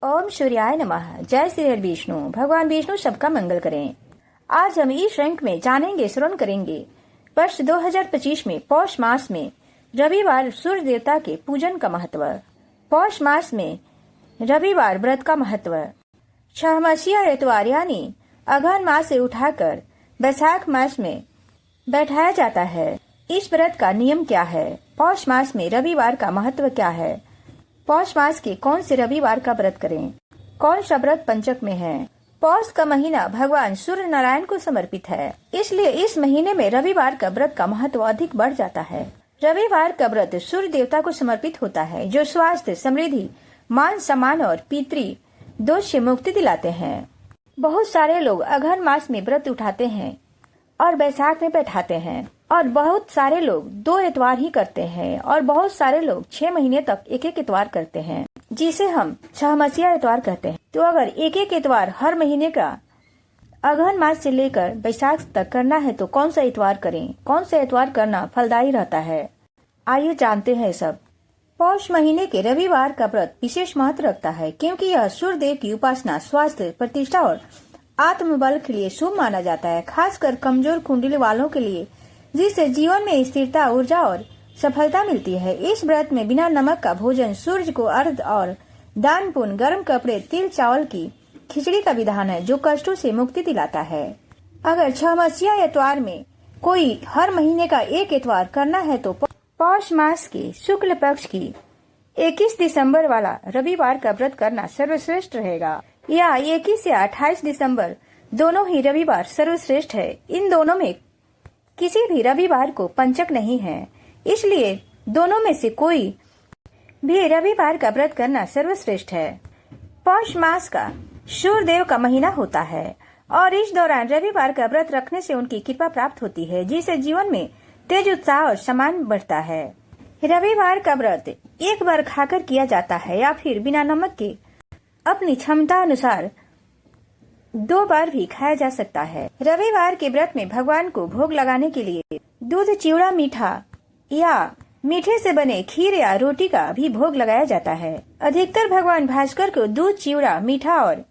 ओम सूर्याय नमः। जय श्री हरि विष्णु। भगवान विष्णु सबका मंगल करें। आज हम इस श्रृंखला में जानेंगे, श्रवण करेंगे वर्ष 2025 में पौष मास में रविवार सूर्य देवता के पूजन का महत्व। पौष मास में रविवार व्रत का महत्व। छहमासिया एतवार यानी अगहन मास से उठाकर बैसाख मास में बैठाया जाता है। इस व्रत का नियम क्या है? पौष मास में रविवार का महत्व क्या है? पौष मास के कौन से रविवार का व्रत करें? कौन सा व्रत पंचक में है? पौष का महीना भगवान सूर्य नारायण को समर्पित है, इसलिए इस महीने में रविवार का व्रत का महत्व अधिक बढ़ जाता है। रविवार का व्रत सूर्य देवता को समर्पित होता है, जो स्वास्थ्य, समृद्धि, मान सम्मान और पितृ दोष से मुक्ति दिलाते हैं। बहुत सारे लोग अगहन मास में व्रत उठाते हैं और बैसाख में बैठाते हैं, और बहुत सारे लोग 2 एतवार ही करते हैं, और बहुत सारे लोग 6 महीने तक एक एक एतवार करते हैं, जिसे हम छहमासिया एतवार कहते हैं। तो अगर एक एक एतवार हर महीने का अगहन मास से लेकर बैसाख तक करना है तो कौन सा एतवार करें? कौन सा एतवार करना फलदायी रहता है? आइए जानते हैं सब। पौष महीने के रविवार का व्रत विशेष महत्व रखता है, क्योंकि यह सूर्य देव की उपासना, स्वास्थ्य, प्रतिष्ठा और आत्मबल के लिए शुभ माना जाता है, खासकर कमजोर कुंडली वालों के लिए, जिससे जीवन में स्थिरता, ऊर्जा और सफलता मिलती है। इस व्रत में बिना नमक का भोजन, सूर्य को अर्घ्य और दान पुण्य, गर्म कपड़े, तिल चावल की खिचड़ी का विधान है, जो कष्टों से मुक्ति दिलाता है। अगर छहमासिया एतवार में कोई हर महीने का एक एतवार करना है तो पौष मास के शुक्ल पक्ष की 21 दिसंबर वाला रविवार का व्रत करना सर्वश्रेष्ठ रहेगा, या 21 या 28 दिसंबर दोनों ही रविवार सर्वश्रेष्ठ है। इन दोनों में किसी भी रविवार को पंचक नहीं है, इसलिए दोनों में से कोई भी रविवार का व्रत करना सर्वश्रेष्ठ है। पौष मास का सूर्य देव का महीना होता है, और इस दौरान रविवार का व्रत रखने से उनकी कृपा प्राप्त होती है, जिससे जीवन में तेज, उत्साह और सम्मान बढ़ता है। रविवार का व्रत एक बार खाकर किया जाता है, या फिर बिना नमक के अपनी क्षमता अनुसार 2 बार भी खाया जा सकता है। रविवार के व्रत में भगवान को भोग लगाने के लिए दूध, चिवड़ा, मीठा या मीठे से बने खीर या रोटी का भी भोग लगाया जाता है। अधिकतर भगवान भास्कर को दूध, चिवड़ा, मीठा और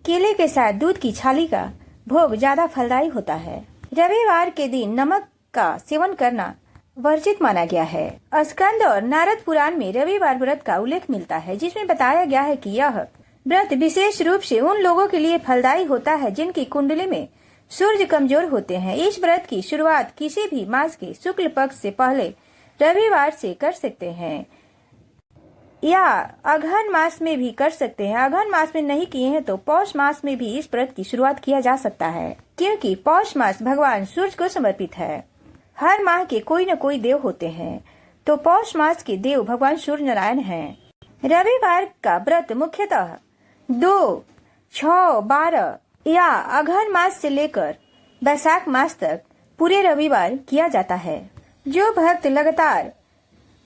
केले के साथ दूध की छाली का भोग ज्यादा फलदायी होता है। रविवार के दिन नमक का सेवन करना वर्जित माना गया है। स्कंद और नारद पुराण में रविवार व्रत का उल्लेख मिलता है, जिसमें बताया गया है कि यह व्रत विशेष रूप से उन लोगों के लिए फलदायी होता है जिनकी कुंडली में सूर्य कमजोर होते हैं। इस व्रत की शुरुआत किसी भी मास के शुक्ल पक्ष से पहले रविवार से कर सकते हैं, या अगहन मास में भी कर सकते हैं। अगहन मास में नहीं किए हैं तो पौष मास में भी इस व्रत की शुरुआत किया जा सकता है, क्योंकि पौष मास भगवान सूर्य को समर्पित है। हर माह के कोई न कोई देव होते हैं, तो पौष मास के देव भगवान सूर्य नारायण हैं। रविवार का व्रत मुख्यतः 2, 6, 12 या अगहन मास से लेकर बैसाख मास तक पूरे रविवार किया जाता है। जो भक्त लगातार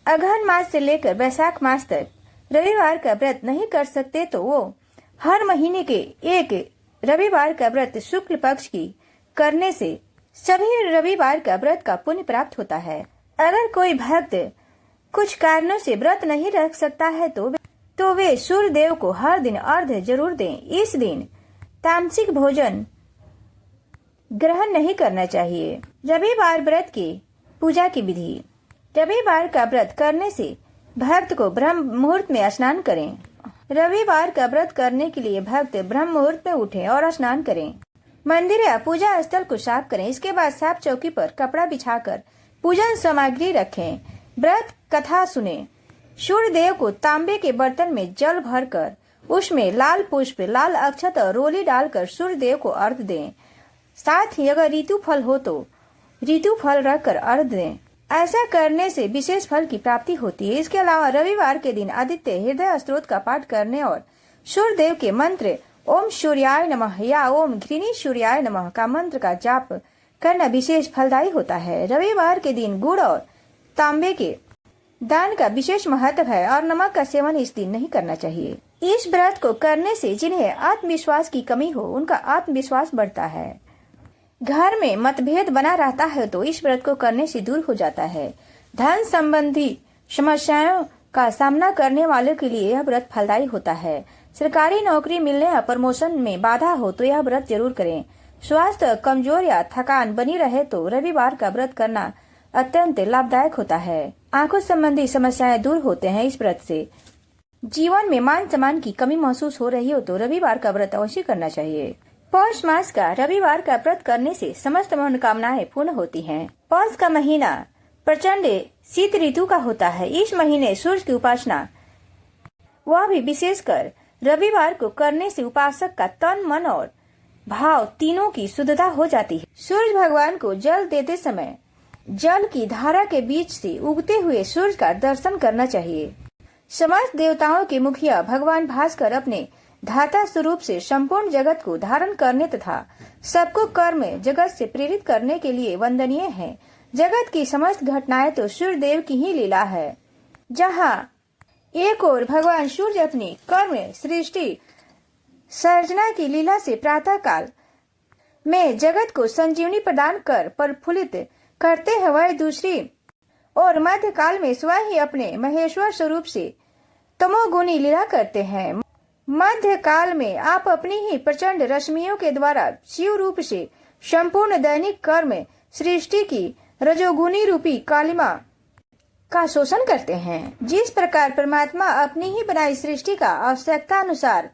अगहन मास से लेकर बैसाख मास तक रविवार का व्रत नहीं कर सकते, तो वो हर महीने के एक रविवार का व्रत शुक्ल पक्ष की करने से सभी रविवार का व्रत का पुण्य प्राप्त होता है। अगर कोई भक्त कुछ कारणों से व्रत नहीं रख सकता है तो वे सूर्य देव को हर दिन अर्घ्य जरूर दें। इस दिन तामसिक भोजन ग्रहण नहीं करना चाहिए। रविवार व्रत की पूजा की विधि। रविवार का व्रत करने से भक्त को ब्रह्म मुहूर्त में स्नान करें। रविवार का व्रत करने के लिए भक्त ब्रह्म मुहूर्त में उठें और स्नान करें। मंदिर या पूजा स्थल को साफ करें। इसके बाद साफ चौकी पर कपड़ा बिछाकर पूजन सामग्री रखें। व्रत कथा सुने। सूर्य देव को तांबे के बर्तन में जल भरकर उसमें लाल पुष्प, लाल अक्षत और रोली डालकर सूर्य देव को अर्घ्य दें। साथ ही अगर ऋतु फल हो तो ऋतु फल रखकर अर्घ्य दें। ऐसा करने से विशेष फल की प्राप्ति होती है। इसके अलावा रविवार के दिन आदित्य हृदय स्तोत्र का पाठ करने और सूर्य देव के मंत्र ओम सूर्याय नमः या ओम घृणी सूर्याय नमः का मंत्र का जाप करना विशेष फलदायी होता है। रविवार के दिन गुड़ और तांबे के दान का विशेष महत्व है, और नमक का सेवन इस दिन नहीं करना चाहिए। इस व्रत को करने से जिन्हें आत्मविश्वास की कमी हो, उनका आत्मविश्वास बढ़ता है। घर में मतभेद बना रहता है तो इस व्रत को करने से दूर हो जाता है। धन संबंधी समस्याओं का सामना करने वालों के लिए यह व्रत फलदायी होता है। सरकारी नौकरी मिलने या प्रमोशन में बाधा हो तो यह व्रत जरूर करें। स्वास्थ्य कमजोर या थकान बनी रहे तो रविवार का व्रत करना अत्यंत लाभदायक होता है। आंखों संबंधी समस्याएं दूर होते हैं इस व्रत से। जीवन में मान सम्मान की कमी महसूस हो रही हो तो रविवार का व्रत अवश्य करना चाहिए। पौष मास का रविवार का व्रत करने से समस्त मनोकामनाएं पूर्ण होती हैं। पौष का महीना प्रचंड शीत ऋतु का होता है। इस महीने सूर्य की उपासना, वह भी विशेषकर रविवार को करने से उपासक का तन, मन और भाव तीनों की शुद्धता हो जाती है। सूर्य भगवान को जल देते समय जल की धारा के बीच से उगते हुए सूर्य का दर्शन करना चाहिए। समस्त देवताओं के मुखिया भगवान भास्कर अपने धाता स्वरूप से संपूर्ण जगत को धारण करने तथा सबको कर्म जगत से प्रेरित करने के लिए वंदनीय है। जगत की समस्त घटनाएं तो सूर्य देव की ही लीला है। जहाँ एक ओर भगवान सूर्य अपनी कर्म सृष्टि सर्जना की लीला से प्रातः काल में जगत को संजीवनी प्रदान कर प्रफुल्लित करते हैं, वह दूसरी और मध्य काल में स्वयं ही अपने महेश्वर स्वरूप से तमोगुणी लीला करते हैं। मध्य काल में आप अपनी ही प्रचंड रश्मियों के द्वारा शिव रूप से संपूर्ण दैनिक कर्म सृष्टि की रजोगुणी रूपी कालिमा का शोषण करते हैं। जिस प्रकार परमात्मा अपनी ही बनाई सृष्टि का आवश्यकता अनुसार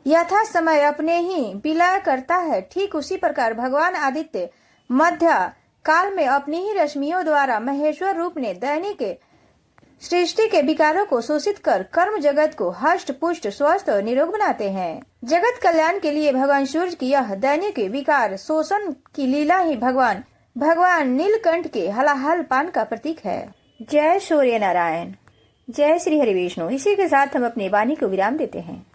यथा समय अपने ही विलय करता है, ठीक उसी प्रकार भगवान आदित्य मध्य काल में अपनी ही रश्मियों द्वारा महेश्वर रूप ने दैनिक सृष्टि के विकारों को शोषित कर कर्म जगत को हष्ट पुष्ट स्वस्थ और निरोग बनाते हैं। जगत कल्याण के लिए भगवान सूर्य की यह दैनिक विकार शोषण की लीला ही भगवान नीलकंठ के हलाहल पान का प्रतीक है। जय सूर्य नारायण, जय श्री हरि विष्णु। इसी के साथ हम अपनी वाणी को विराम देते हैं।